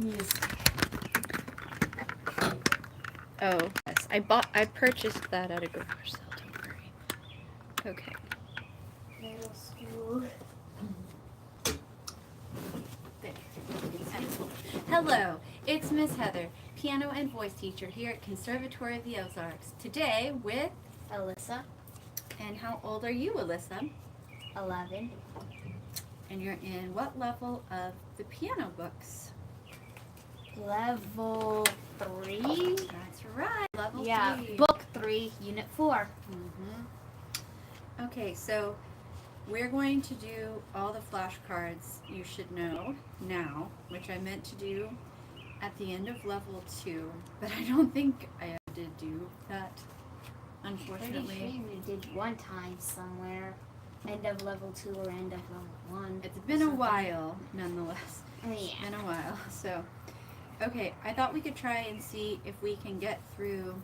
Yes. Oh, yes. I purchased that at a garage sale. Don't worry. Okay. Middle school. There. Hello, it's Miss Heather, piano and voice teacher here at Conservatory of the Ozarks. Today with Alisa. And how old are you, Alisa? 11. And you're in what level of the piano books? Level 3. That's right, level 3. Book 3, Unit 4. Okay, so we're going to do all the flashcards you should know now, which I meant to do at the end of level 2, but I don't think I did do that, unfortunately. Pretty sure you did one time somewhere. End of level 2 or end of level 1. It's been a while, nonetheless. Yeah. It's been a while, so. Okay, I thought we could try and see if we can get through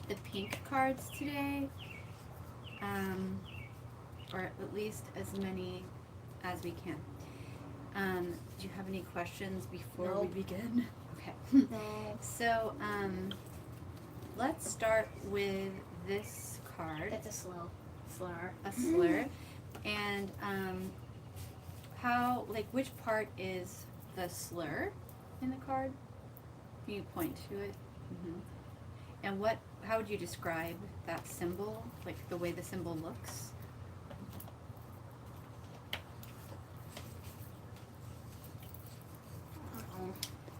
the pink cards today. Or at least as many as we can. Do you have any questions before we begin? Okay. No. So, let's start with this card. It's a slur. A slur. And which part is the slur in the card? Can you point to it? And how would you describe that symbol, like the way the symbol looks?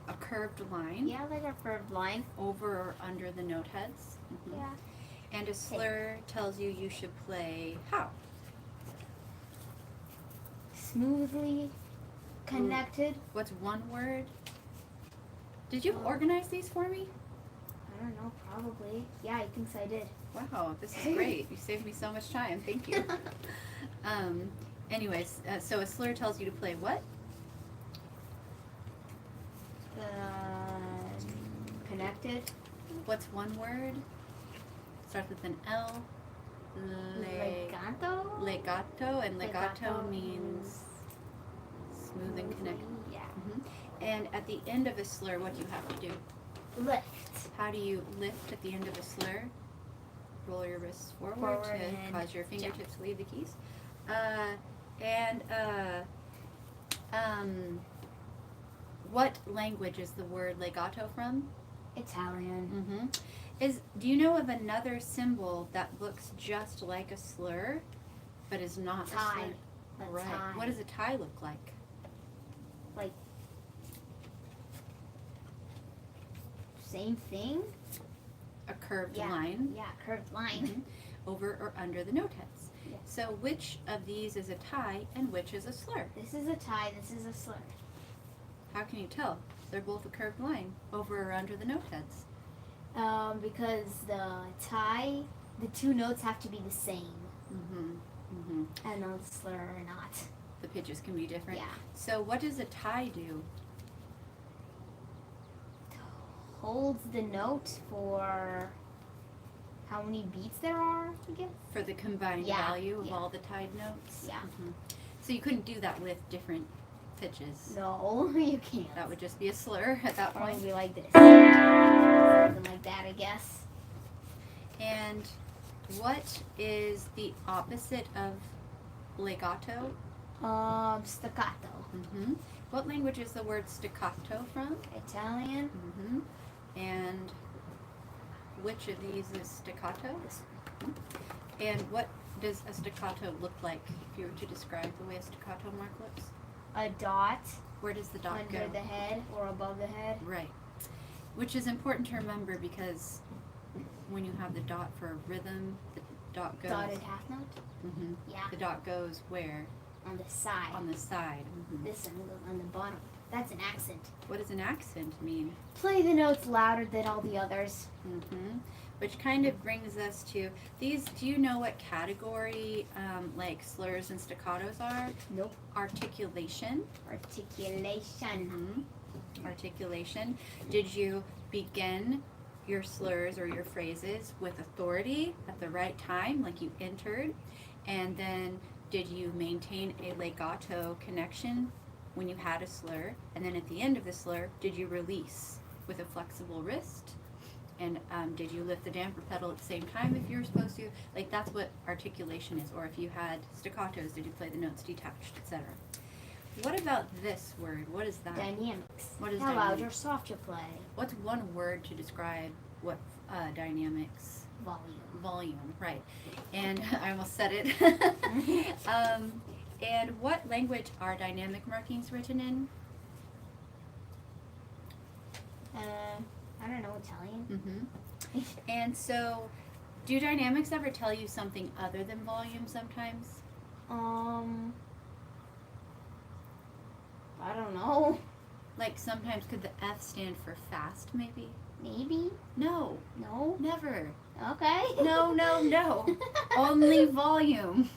A curved line. Yeah, like a curved line. Over or under the note heads. Yeah. And a slur tells you should play how? Smoothly connected. What's one word? Did you organize these for me? I don't know, probably. Yeah, I think so, I did. Wow, this is great. You saved me so much time. Thank you. Anyways, so a slur tells you to play what? Connected. What's one word? Starts with an L. Legato? Legato, and legato Legato means smooth and connected. Yeah. And at the end of a slur, what do you have to do? Lift. How do you lift at the end of a slur? Roll your wrists forward Forward to cause your fingertips to leave the keys. What language is the word legato from? Italian. Do you know of another symbol that looks just like a slur, but is not Tie. a slur? Right. Tie. What does a tie look like? Like, same thing? A curved line. Yeah, curved line. Over or under the note heads. Yes. So which of these is a tie and which is a slur? This is a tie, this is a slur. How can you tell? They're both a curved line, over or under the note heads. Because the tie, the two notes have to be the same. And the slur are not. The pitches can be different. Yeah. So what does a tie do? Holds the note for how many beats there are, I guess. For the combined value of all the tied notes? Yeah. So you couldn't do that with different pitches? No, you can't. That would just be a slur at that point. Probably like this. Something like that, I guess. And what is the opposite of legato? Staccato. What language is the word staccato from? Italian. And which of these is staccato? This And what does a staccato look like if you were to describe the way a staccato mark looks? A dot. Where does the dot go? Under the head or above the head. Right. Which is important to remember because when you have the dot for a rhythm, the dot goes... Dotted half note? Yeah. The dot goes where? On the side. On the side. This one goes on the bottom. That's an accent. What does an accent mean? Play the notes louder than all the others. Which kind of brings us to these. Do you know what category like slurs and staccatos are? Nope. Articulation. Articulation. Articulation. Did you begin your slurs or your phrases with authority at the right time, like you entered? And then did you maintain a legato connection when you had a slur, and then at the end of the slur, did you release with a flexible wrist? And did you lift the damper pedal at the same time if you were supposed to? Like, that's what articulation is. Or if you had staccatos, did you play the notes detached, etc. What about this word? What is that? Dynamics. What is How loud dynamic? or soft you play? What's one word to describe what dynamics? Volume. Volume, right. And I almost said it. And what language are dynamic markings written in? I don't know, Italian. Mm-hmm. And so, do dynamics ever tell you something other than volume sometimes? I don't know. Like sometimes could the F stand for fast maybe? Maybe. No. No. Never. Okay. No, no, no. Only volume.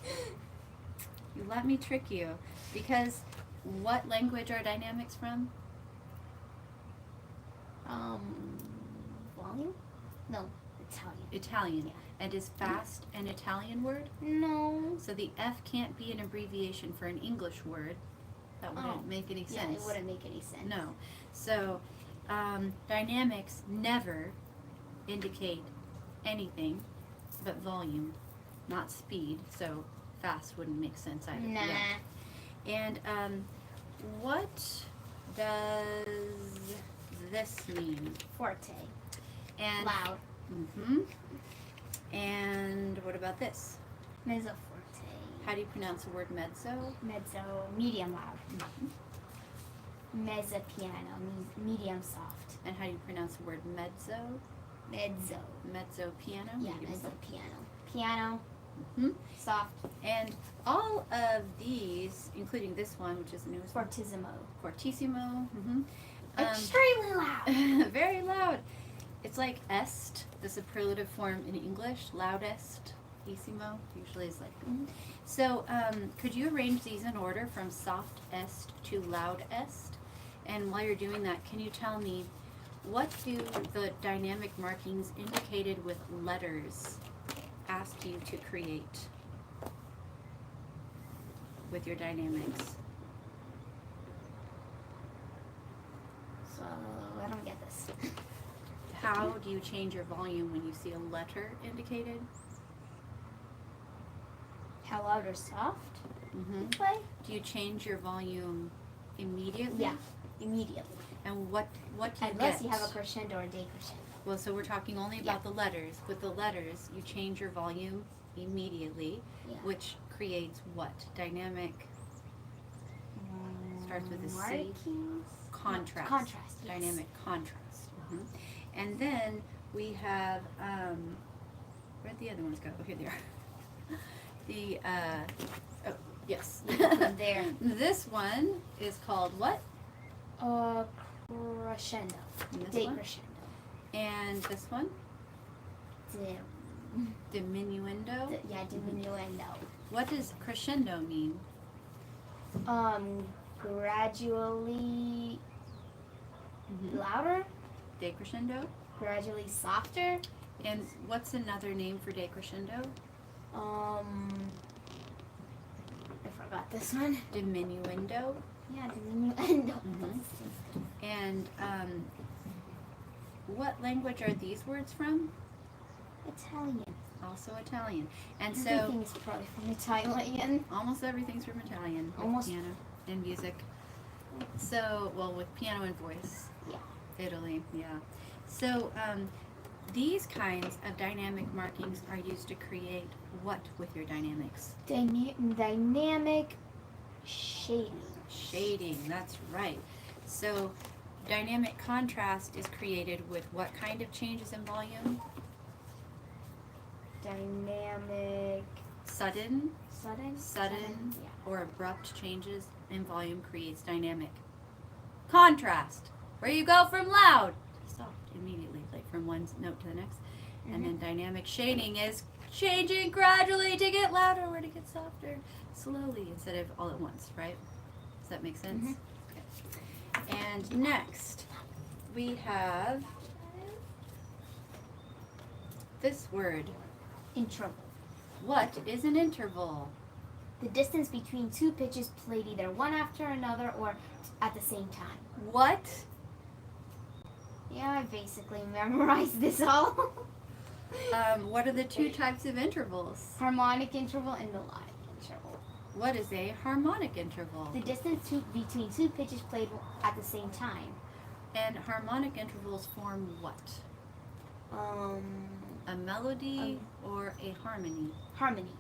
You let me trick you. Because what language are dynamics from? Volume? No, Italian. Italian. Yeah. And is fast an Italian word? No. So the F can't be an abbreviation for an English word. That wouldn't make any sense. Yeah, it wouldn't make any sense. No. So dynamics never indicate anything but volume, not speed. So fast wouldn't make sense either. Nah. Yeah. And what does this mean? Forte. And Loud. Mm-hmm. And what about this? Mezzo forte. How do you pronounce the word mezzo? Mezzo, medium loud. Mezzo piano, medium soft. And how do you pronounce the word mezzo? Mezzo. Mezzo piano? Yeah, Medium mezzo soft. piano. Piano, Mhm. soft. And all of these, including this one, which is the newest one, Fortissimo. fortissimo, Extremely loud. very loud. It's like est, the superlative form in English, loudest, issimo, usually is like. Mhm. So, could you arrange these in order from soft est to loud est? And while you're doing that, can you tell me, what do the dynamic markings indicated with letters ask you to create with your dynamics? So, I don't get this. How do you change your volume when you see a letter indicated? How loud or soft Mm-hmm. you play? Do you change your volume immediately? Yeah, immediately. And what do you Unless get? you have a crescendo or decrescendo. Well, so we're talking only about the letters. With the letters, you change your volume immediately, Yeah. which creates what? Dynamic starts with a C. Markings? Contrast. Contrast, yes. Dynamic contrast. Mhm. And then we have, where'd the other ones go? Oh, here they are. The, oh, yes. From there. This one is called what? Crescendo. And this one? Decrescendo. And this one? Diminuendo. Yeah, diminuendo. What does crescendo mean? Gradually louder, Decrescendo. gradually softer. And what's another name for decrescendo? I forgot this one. Diminuendo. Yeah, diminuendo. And what language are these words from? Italian. Also Italian. And so Everything's probably from Italian. almost everything's from Italian. With Almost. piano and music. So, well, with piano and voice. Yeah. Italy, yeah. So, these kinds of dynamic markings are used to create what with your dynamics? Dynamic shading. Shading, that's right. So, dynamic contrast is created with what kind of changes in volume? Dynamic Sudden sudden. Yeah. or abrupt changes in volume creates dynamic contrast, where you go from loud to soft immediately, like from one note to the next. And then dynamic shading is changing gradually to get louder or to get softer slowly instead of all at once, right? Does that make sense? Okay. And next we have this word. Interval. What is an interval? The distance between two pitches played either one after another or at the same time. What? Yeah, I basically memorized this all. What are the two types of intervals? Harmonic interval and melodic interval. What is a harmonic interval? The distance between two pitches played at the same time. And harmonic intervals form what? A melody or a harmony? Harmony.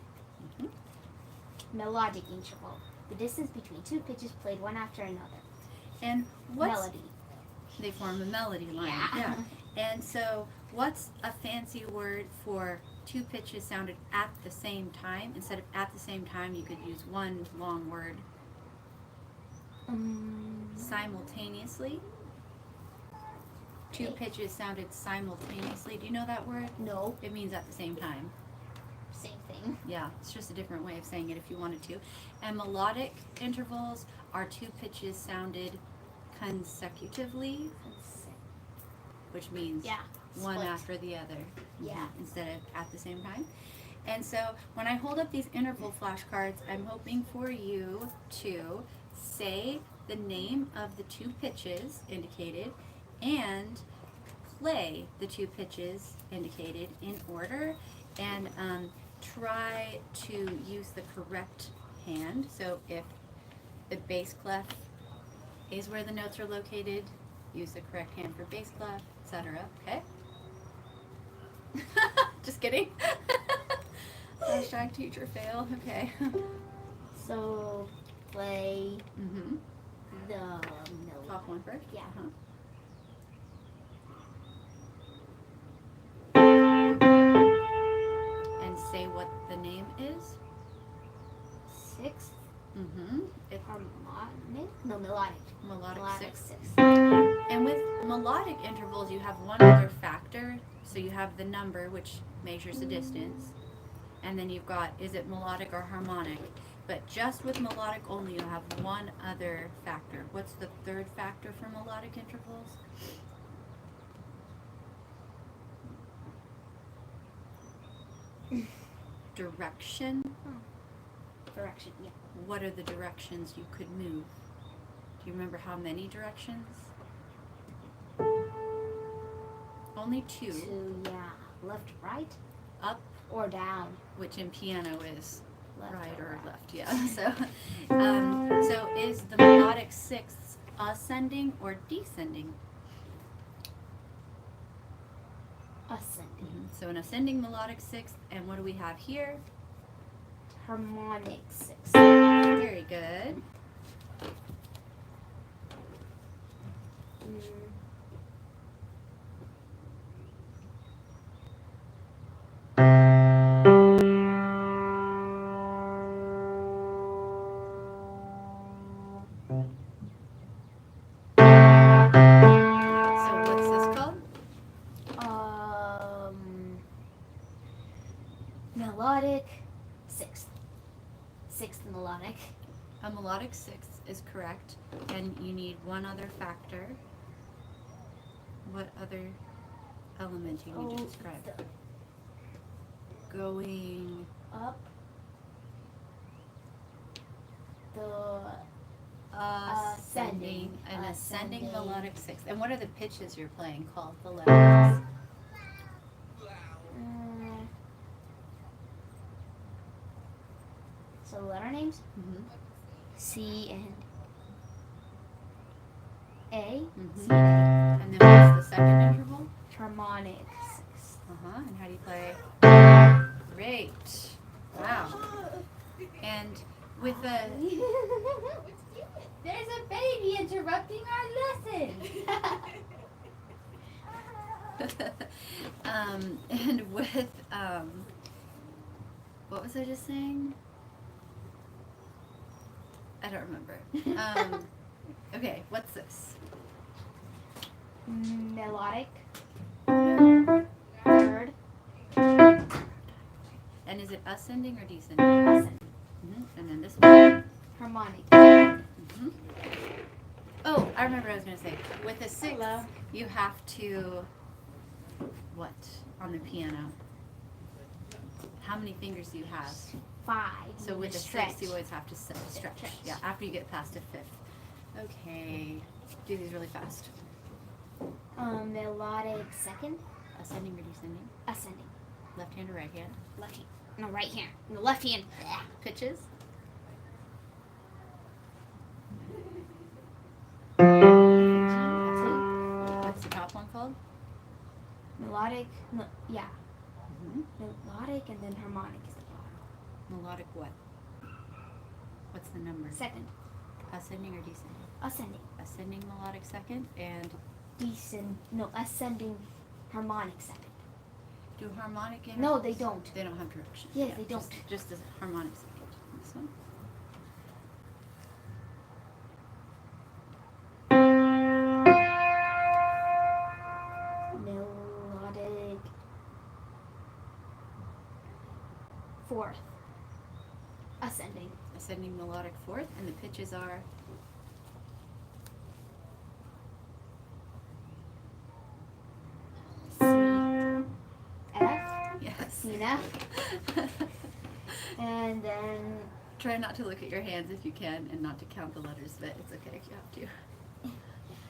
Melodic interval. The distance between two pitches played one after another. And what's... Melody. They form a melody line. Yeah. And so what's a fancy word for two pitches sounded at the same time? Instead of at the same time, you could use one long word. Simultaneously. Two pitches sounded simultaneously. Do you know that word? No. It means at the same time. Same thing. Yeah, it's just a different way of saying it if you wanted to. And melodic intervals are two pitches sounded consecutively, which means one after the other. Yeah. Instead of at the same time. And so when I hold up these interval flashcards, I'm hoping for you to say the name of the two pitches indicated and play the two pitches indicated in order, and try to use the correct hand. So if the bass clef is where the notes are located, use the correct hand for bass clef, etc. Okay? Just kidding. Hashtag teacher fail. Okay. So play the Top one first. Yeah. And say what the name is. Sixth. It's Harmonic? No, melodic. melodic sixth. Sixth. And with melodic intervals, you have one other factor. So you have the number, which measures the distance. And then you've got, is it melodic or harmonic? But just with melodic only, you have one other factor. What's the third factor for melodic intervals? Direction. Direction, yeah. What are the directions you could move? Do you remember how many directions? Only two. Two, yeah. Left, right, Up, or down. which in piano is Left right or or right. left, yeah. So is the melodic sixth ascending or descending? Ascending. So an ascending melodic sixth, and what do we have here? Harmonic sixth. Very good. So what's this called? Melodic sixth. Sixth melodic. A melodic sixth is correct, and you need one other factor. What other element do you need to describe? Going Up. The ascending, an ascending Ascending. melodic sixth. And what are the pitches you're playing called? The levels. So letter names? Mm-hmm. C and A. Mm-hmm. C and A. And then what's the second interval? Harmonic sixth. And how do you play? Great. Wow. And with a There's a baby interrupting our lesson. and with what was I just saying? I don't remember. Okay, what's this? Melodic. Third. And is it ascending or descending? Ascending. And then this one. Harmonic. Oh, I remember what I was going to say. With a sixth, Hello. you have to, what, on the piano? How many fingers do you have? 5. So with a stretch. sixth, you always have to stretch. Stretch. Yeah, after you get past a fifth. Okay. Do these really fast. Melodic second. Ascending or descending? Ascending. Left hand or right hand? Left hand. No, right hand. No, left hand. Pitches? What's the top one called? Melodic. No, yeah. Mm-hmm. Melodic and then harmonic is the bottom. Melodic what? What's the number? Second. Ascending or descending? Ascending. Ascending melodic second and Ascending harmonic second. do harmonic intervals? No, they don't. They don't have direction. Yeah, they don't. Just the harmonic second. This one? Melodic fourth. Ascending. Ascending melodic fourth, and the pitches are C, F, yes. C and F, and then Try not to look at your hands if you can, and not to count the letters, but it's okay if you have to.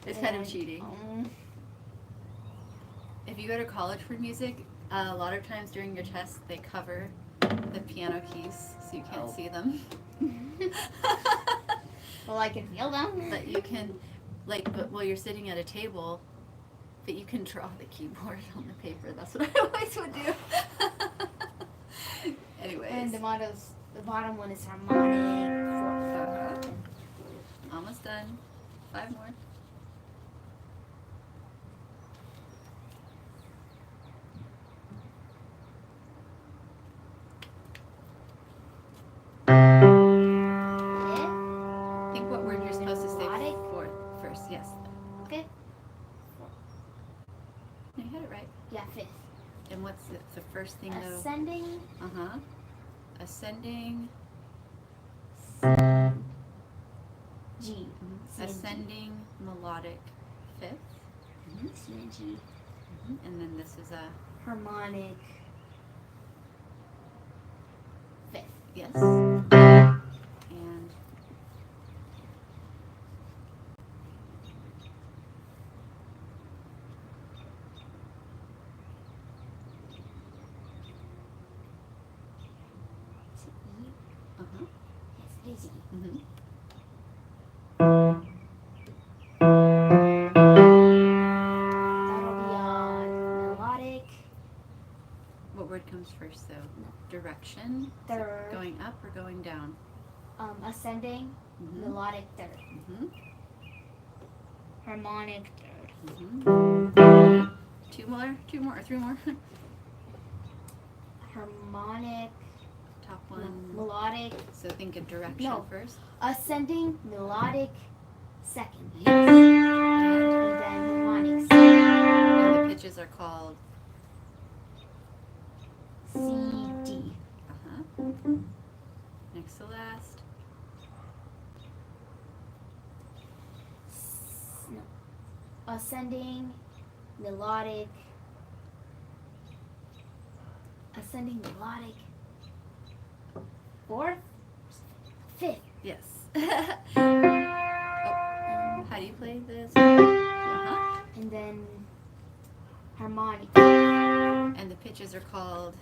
It's kind of cheating. If you go to college for music, a lot of times during your tests they cover the piano keys so you can't see them. well, I can feel them. But you can, but while you're sitting at a table, that you can draw the keyboard on the paper. That's what I always would do. Anyways. And the bottom one is harmonic fourth. Almost done. 5 more. Think what word you're supposed to say Melodic? first. Yes. Okay. You had it right. Yeah, fifth. And what's the first thing though? Ascending. Ascending. G. C and G. Ascending melodic fifth. C and G. And then this is a Harmonic fifth. yes. And Is it E? Yes, it is E. That'll be melodic. What word comes first though? Direction. Third. Going up or going down? Ascending. Melodic third. Harmonic third. 2 more or 3 more? Harmonic. Top one. Melodic. So think of direction No. first. Ascending. Melodic second. Yes. And then harmonic second. And the pitches are called C, D. Next to last. No. Ascending. Melodic. Ascending. Melodic. Fourth. Fifth. Yes. How do you play this? And then harmonic. And the pitches are called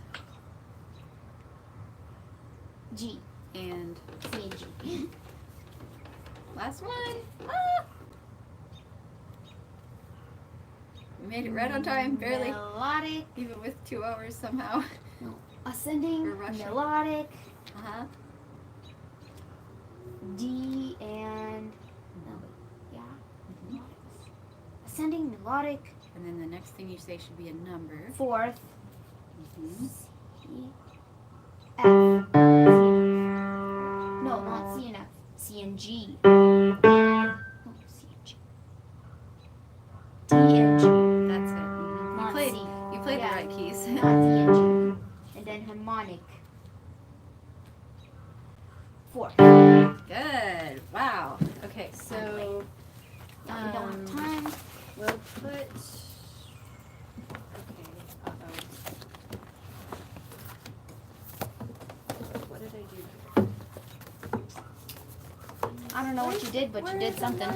G. and C and G. last one. We made it right on time, barely. Melodic. Even with 2 hours somehow. No. Ascending. We're rushing. Melodic. D and no, yeah. Ascending, melodic, And then the next thing you say should be a number. fourth, Mhm. C, F, no, not C and F, C and G. No, C and G. D and G, That's it. Mhm. not C. You played Yeah. the right keys. Not D and G. And then harmonic. Fourth. Good. Wow. Okay, so We don't have time. we'll put. Okay. I don't don't know what you did, but you did something.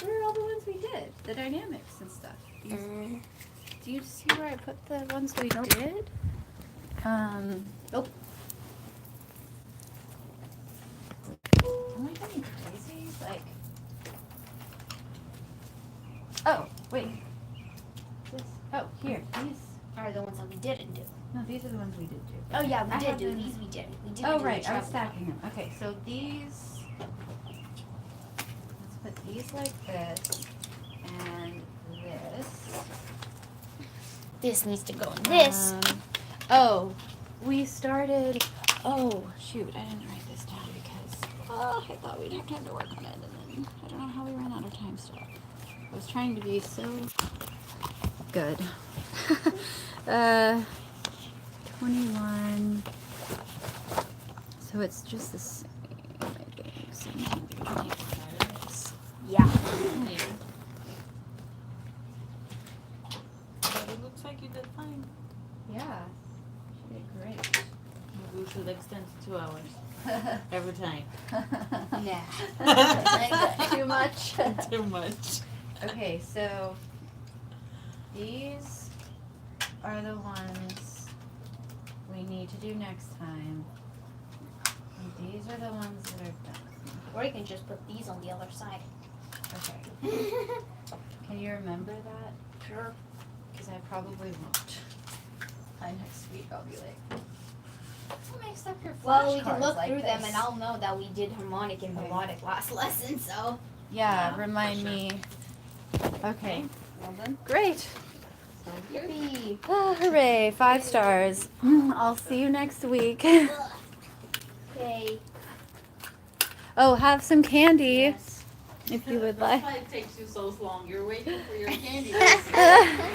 Where are all the ones we did? The dynamics and stuff. Do you see where I put the ones we did? Nope. Am I getting crazy? Like, oh, wait. Here. These Are the ones that we didn't do. No, these are the ones we did do. Oh yeah, we I did have do them- these. We did. We did. Oh, do right. the I was travel. stacking them. Okay, so these. Let's put these like this. And this. This needs to go in this. Oh, we started. Oh, shoot. I didn't write this down because I thought we'd have time to work on it. And then I don't know how we ran out of time still. I was trying to be so good. 21. So it's just the same, I think. 725. Yeah. But it looks like you did fine. Yeah. She did great. Maybe we should extend to 2 hours every time. Nah. Too much. Too much. Okay, so these are the ones we need to do next time. And these are the ones that are done. Or you can just put these on the other side. Okay. Can you remember that? Sure. Because I probably won't. By next week I'll be like, what makes up your Well, we can flashcards look like through them this? and I'll know that we did harmonic and Okay. melodic last lesson, so. Yeah, Yeah, remind for sure. me. Okay. Well done. Great. Sounds good. Yippee. Oh, hooray, 5 stars. I'll see you next week. Okay. Oh, have some candy Yes. if you would That's like. why it takes you so long. You're waiting for your candy.